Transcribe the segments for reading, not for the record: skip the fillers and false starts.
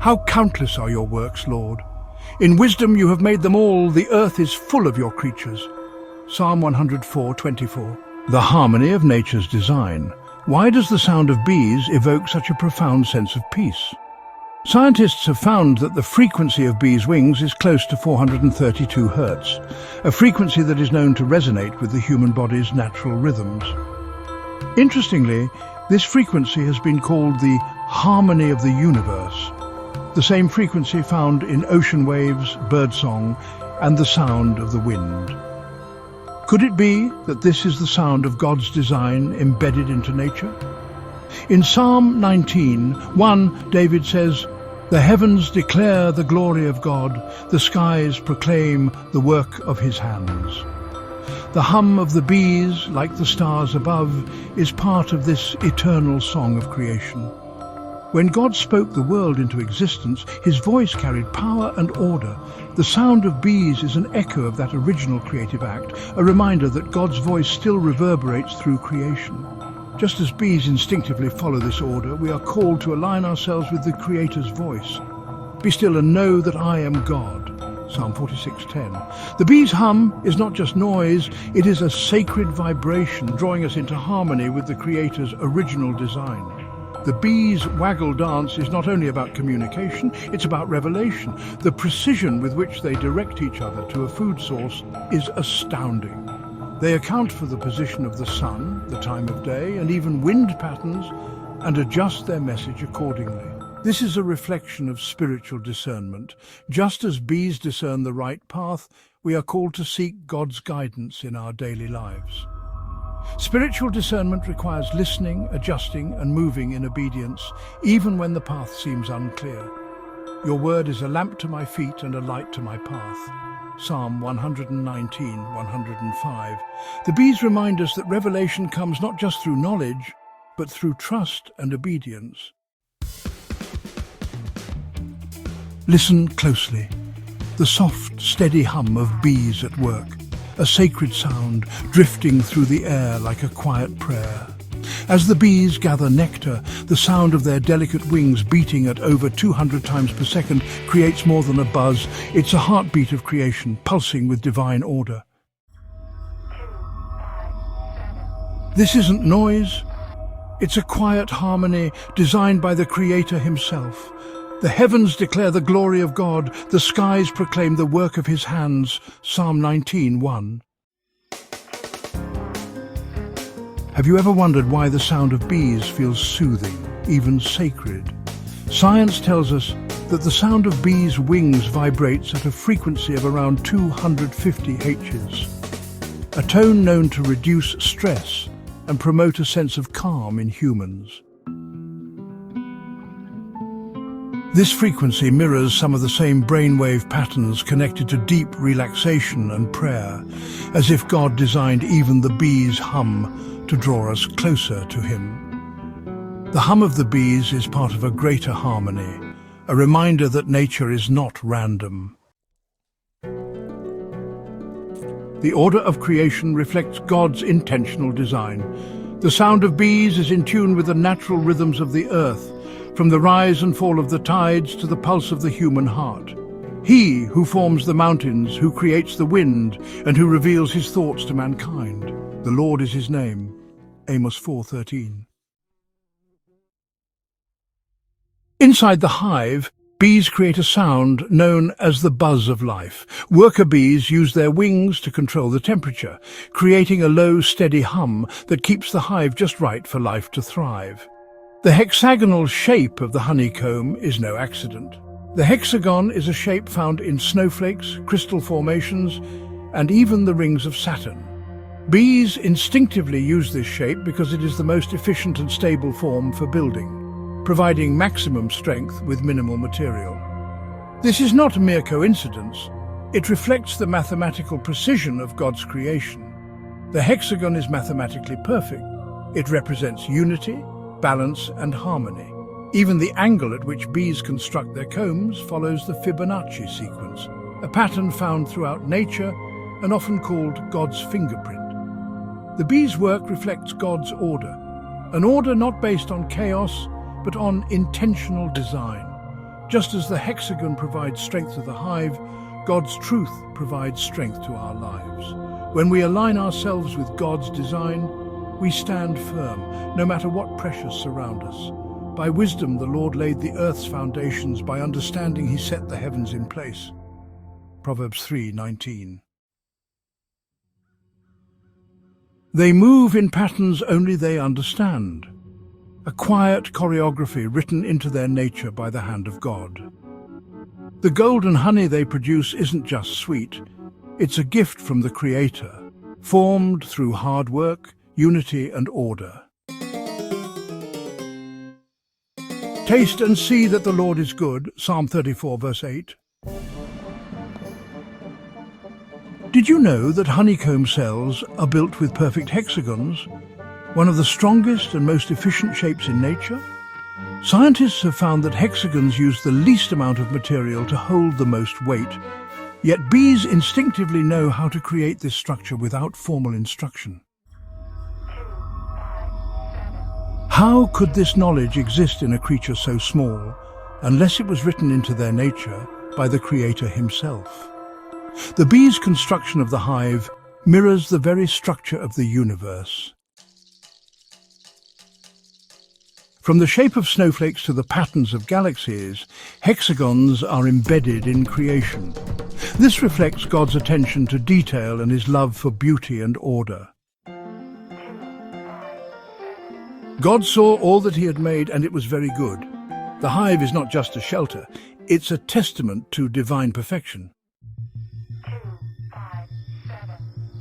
How countless are your works, Lord! In wisdom you have made them all, the earth is full of your creatures. Psalm 104:24. The harmony of nature's design. Why does the sound of bees evoke such a profound sense of peace? Scientists have found that the frequency of bees' wings is close to 432 Hz, a frequency that is known to resonate with the human body's natural rhythms. Interestingly, this frequency has been called the harmony of the universe, the same frequency found in ocean waves, birdsong, and the sound of the wind. Could it be that this is the sound of God's design embedded into nature? In Psalm 19:1, David says, "The heavens declare the glory of God, the skies proclaim the work of his hands." The hum of the bees, like the stars above, is part of this eternal song of creation. When God spoke the world into existence, his voice carried power and order. The sound of bees is an echo of that original creative act, a reminder that God's voice still reverberates through creation. Just as bees instinctively follow this order, we are called to align ourselves with the Creator's voice. Be still and know that I am God. Psalm 46:10. The bee's hum is not just noise, it is a sacred vibration, drawing us into harmony with the Creator's original design. The bees' waggle dance is not only about communication, it's about revelation. The precision with which they direct each other to a food source is astounding. They account for the position of the sun, the time of day, and even wind patterns, and adjust their message accordingly. This is a reflection of spiritual discernment. Just as bees discern the right path, we are called to seek God's guidance in our daily lives. Spiritual discernment requires listening, adjusting, and moving in obedience, even when the path seems unclear. Your word is a lamp to my feet and a light to my path. Psalm 119:105. The bees remind us that revelation comes not just through knowledge, but through trust and obedience. Listen closely. The soft, steady hum of bees at work, a sacred sound drifting through the air like a quiet prayer. As the bees gather nectar, the sound of their delicate wings beating at over 200 times per second creates more than a buzz. It's a heartbeat of creation, pulsing with divine order. This isn't noise. It's a quiet harmony designed by the Creator himself. The heavens declare the glory of God, the skies proclaim the work of his hands. Psalm 19:1. Have you ever wondered why the sound of bees feels soothing, even sacred? Science tells us that the sound of bees' wings vibrates at a frequency of around 250 Hz, a tone known to reduce stress and promote a sense of calm in humans. This frequency mirrors some of the same brainwave patterns connected to deep relaxation and prayer, as if God designed even the bees' hum to draw us closer to him. The hum of the bees is part of a greater harmony, a reminder that nature is not random. The order of creation reflects God's intentional design. The sound of bees is in tune with the natural rhythms of the earth, from the rise and fall of the tides to the pulse of the human heart. He who forms the mountains, who creates the wind, and who reveals his thoughts to mankind. The Lord is his name. Amos 4:13. Inside the hive, bees create a sound known as the buzz of life. Worker bees use their wings to control the temperature, creating a low, steady hum that keeps the hive just right for life to thrive. The hexagonal shape of the honeycomb is no accident. The hexagon is a shape found in snowflakes, crystal formations, and even the rings of Saturn. Bees instinctively use this shape because it is the most efficient and stable form for building, providing maximum strength with minimal material. This is not a mere coincidence. It reflects the mathematical precision of God's creation. The hexagon is mathematically perfect. It represents unity, balance, and harmony. Even the angle at which bees construct their combs follows the Fibonacci sequence, a pattern found throughout nature and often called God's fingerprint. The bee's work reflects God's order, an order not based on chaos, but on intentional design. Just as the hexagon provides strength to the hive, God's truth provides strength to our lives. When we align ourselves with God's design, we stand firm, no matter what pressures surround us. By wisdom the Lord laid the earth's foundations, by understanding he set the heavens in place. Proverbs 3:19. They move in patterns only they understand, a quiet choreography written into their nature by the hand of God. The golden honey they produce isn't just sweet, it's a gift from the Creator, formed through hard work, unity and order. Taste and see that the Lord is good, Psalm 34 verse 8. Did you know that honeycomb cells are built with perfect hexagons, one of the strongest and most efficient shapes in nature? Scientists have found that hexagons use the least amount of material to hold the most weight, yet bees instinctively know how to create this structure without formal instruction. How could this knowledge exist in a creature so small, unless it was written into their nature by the Creator himself? The bee's construction of the hive mirrors the very structure of the universe. From the shape of snowflakes to the patterns of galaxies, hexagons are embedded in creation. This reflects God's attention to detail and his love for beauty and order. God saw all that he had made, and it was very good. The hive is not just a shelter, it's a testament to divine perfection.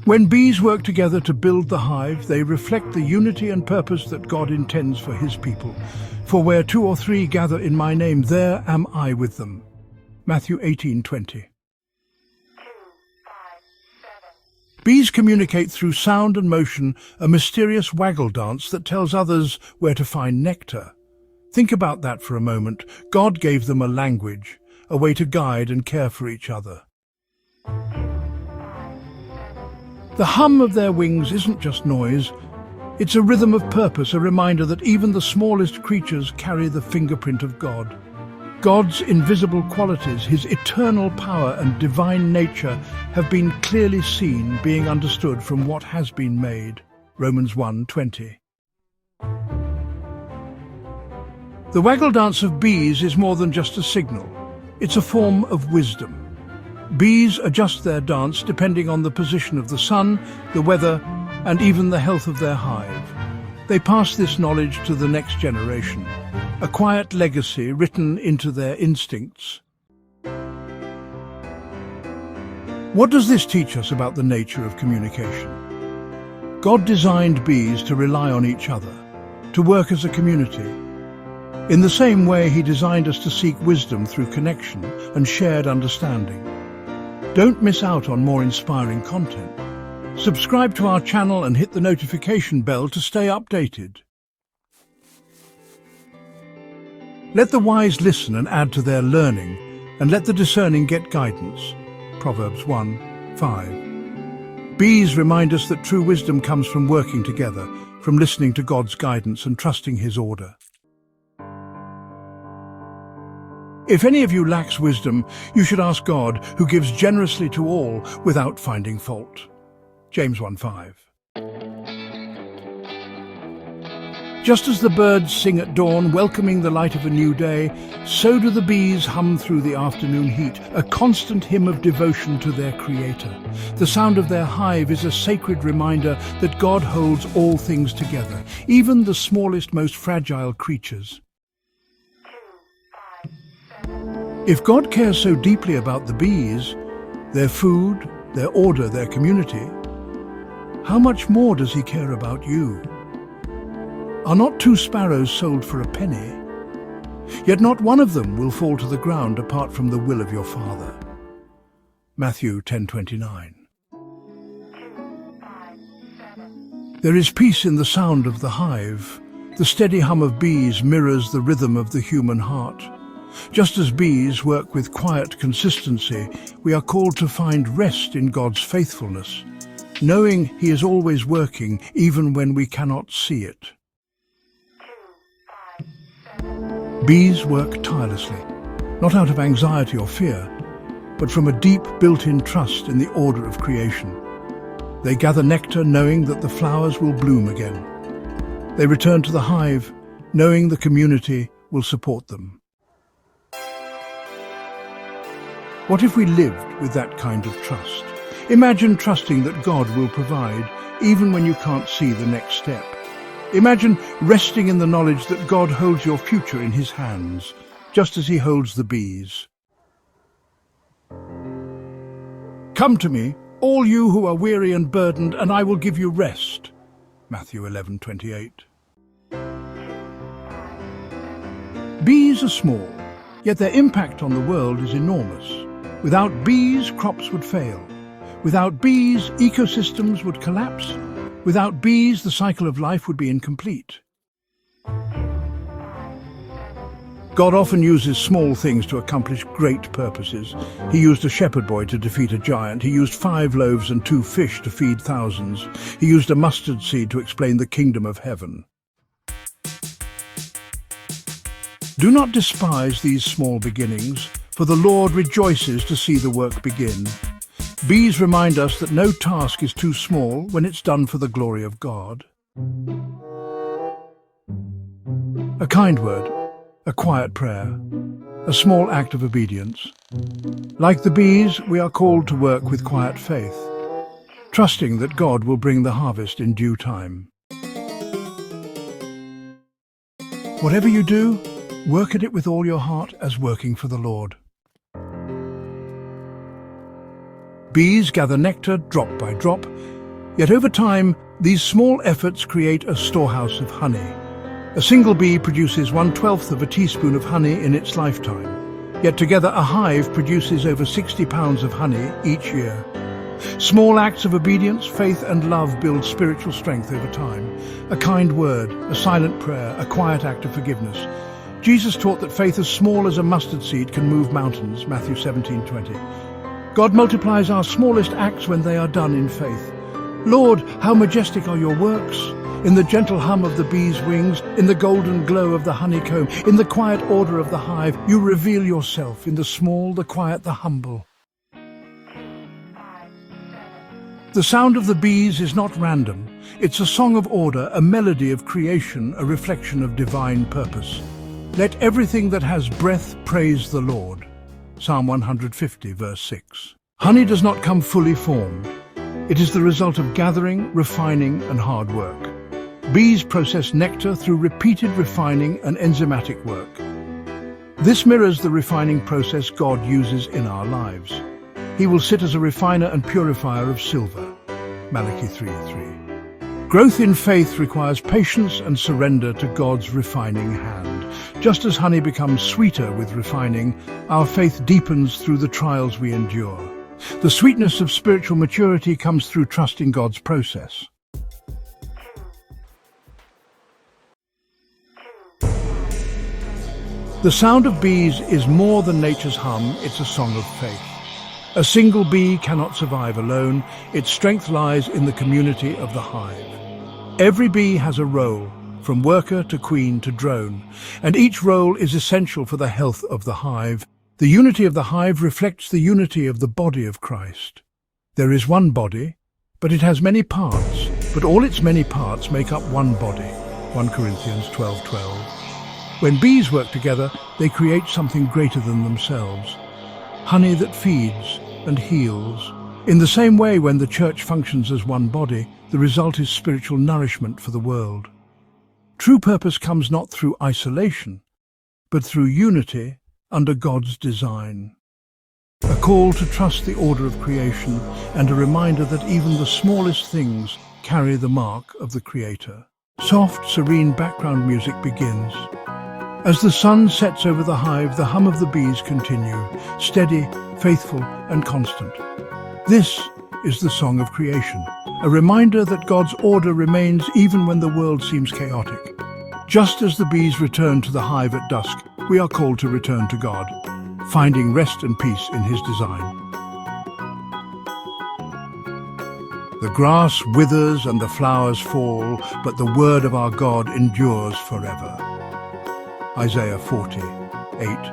When bees work together to build the hive, they reflect the unity and purpose that God intends for his people. For where 2 or 3 gather in my name, there am I with them. Matthew 18:20. Bees communicate through sound and motion, a mysterious waggle dance that tells others where to find nectar. Think about that for a moment. God gave them a language, a way to guide and care for each other. The hum of their wings isn't just noise, it's a rhythm of purpose, a reminder that even the smallest creatures carry the fingerprint of God. God's invisible qualities, his eternal power and divine nature have been clearly seen, being understood from what has been made. Romans 1:20. The waggle dance of bees is more than just a signal. It's a form of wisdom. Bees adjust their dance depending on the position of the sun, the weather, and even the health of their hive. They pass this knowledge to the next generation, a quiet legacy written into their instincts. What does this teach us about the nature of communication? God designed bees to rely on each other, to work as a community. In the same way, he designed us to seek wisdom through connection and shared understanding. Don't miss out on more inspiring content. Subscribe to our channel and hit the notification bell to stay updated. Let the wise listen and add to their learning, and let the discerning get guidance. Proverbs 1:5. Bees remind us that true wisdom comes from working together, from listening to God's guidance and trusting his order. If any of you lacks wisdom, you should ask God, who gives generously to all without finding fault. James 1:5. Just as the birds sing at dawn, welcoming the light of a new day, so do the bees hum through the afternoon heat, a constant hymn of devotion to their Creator. The sound of their hive is a sacred reminder that God holds all things together, even the smallest, most fragile creatures. If God cares so deeply about the bees, their food, their order, their community, how much more does he care about you? Are not 2 sparrows sold for a penny? Yet not one of them will fall to the ground apart from the will of your Father. Matthew 10:29. There is peace in the sound of the hive. The steady hum of bees mirrors the rhythm of the human heart. Just as bees work with quiet consistency, we are called to find rest in God's faithfulness, knowing he is always working even when we cannot see it. Bees work tirelessly, not out of anxiety or fear, but from a deep built-in trust in the order of creation. They gather nectar knowing that the flowers will bloom again. They return to the hive knowing the community will support them. What if we lived with that kind of trust? Imagine trusting that God will provide even when you can't see the next step. Imagine resting in the knowledge that God holds your future in his hands, just as he holds the bees. Come to me, all you who are weary and burdened, and I will give you rest. Matthew 11:28. Bees are small, yet their impact on the world is enormous. Without bees, crops would fail. Without bees, ecosystems would collapse. Without bees, the cycle of life would be incomplete. God often uses small things to accomplish great purposes. He used a shepherd boy to defeat a giant. He used 5 loaves and 2 fish to feed thousands. He used a mustard seed to explain the kingdom of heaven. Do not despise these small beginnings, for the Lord rejoices to see the work begin. Bees remind us that no task is too small when it's done for the glory of God. A kind word, a quiet prayer, a small act of obedience. Like the bees, we are called to work with quiet faith, trusting that God will bring the harvest in due time. Whatever you do, work at it with all your heart as working for the Lord. Bees gather nectar drop by drop, yet over time, these small efforts create a storehouse of honey. A single bee produces 1/12 of a teaspoon of honey in its lifetime, yet together a hive produces over 60 pounds of honey each year. Small acts of obedience, faith and love build spiritual strength over time. A kind word, a silent prayer, a quiet act of forgiveness. Jesus taught that faith as small as a mustard seed can move mountains, Matthew 17:20. God multiplies our smallest acts when they are done in faith. Lord, how majestic are your works! In the gentle hum of the bee's wings, in the golden glow of the honeycomb, in the quiet order of the hive, you reveal yourself in the small, the quiet, the humble. The sound of the bees is not random. It's a song of order, a melody of creation, a reflection of divine purpose. Let everything that has breath praise the Lord. Psalm 150, verse 6. Honey does not come fully formed. It is the result of gathering, refining, and hard work. Bees process nectar through repeated refining and enzymatic work. This mirrors the refining process God uses in our lives. He will sit as a refiner and purifier of silver. Malachi 3:3. Growth in faith requires patience and surrender to God's refining hand. Just as honey becomes sweeter with refining, our faith deepens through the trials we endure. The sweetness of spiritual maturity comes through trusting God's process. The sound of bees is more than nature's hum, it's a song of faith. A single bee cannot survive alone. Its strength lies in the community of the hive. Every bee has a role, from worker to queen to drone, and each role is essential for the health of the hive. The unity of the hive reflects the unity of the body of Christ. There is one body, but it has many parts, but all its many parts make up one body. 1 Corinthians 12:12. When bees work together, they create something greater than themselves. Honey that feeds and heals. In the same way, when the church functions as one body, the result is spiritual nourishment for the world. True purpose comes not through isolation, but through unity under God's design. A call to trust the order of creation and a reminder that even the smallest things carry the mark of the Creator. Soft, serene background music begins. As the sun sets over the hive, the hum of the bees continue, steady, faithful, and constant. This is the song of creation, a reminder that God's order remains even when the world seems chaotic. Just as the bees return to the hive at dusk, we are called to return to God, finding rest and peace in His design. The grass withers and the flowers fall, but the word of our God endures forever. Isaiah 40:8.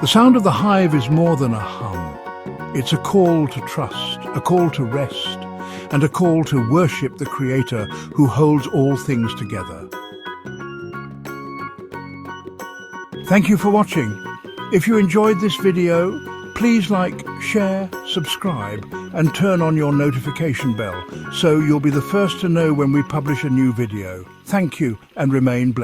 The sound of the hive is more than a hum. It's a call to trust, a call to rest, and a call to worship the Creator who holds all things together. Thank you for watching. If you enjoyed this video, please like, share, subscribe, and turn on your notification bell so you'll be the first to know when we publish a new video. Thank you and remain blessed.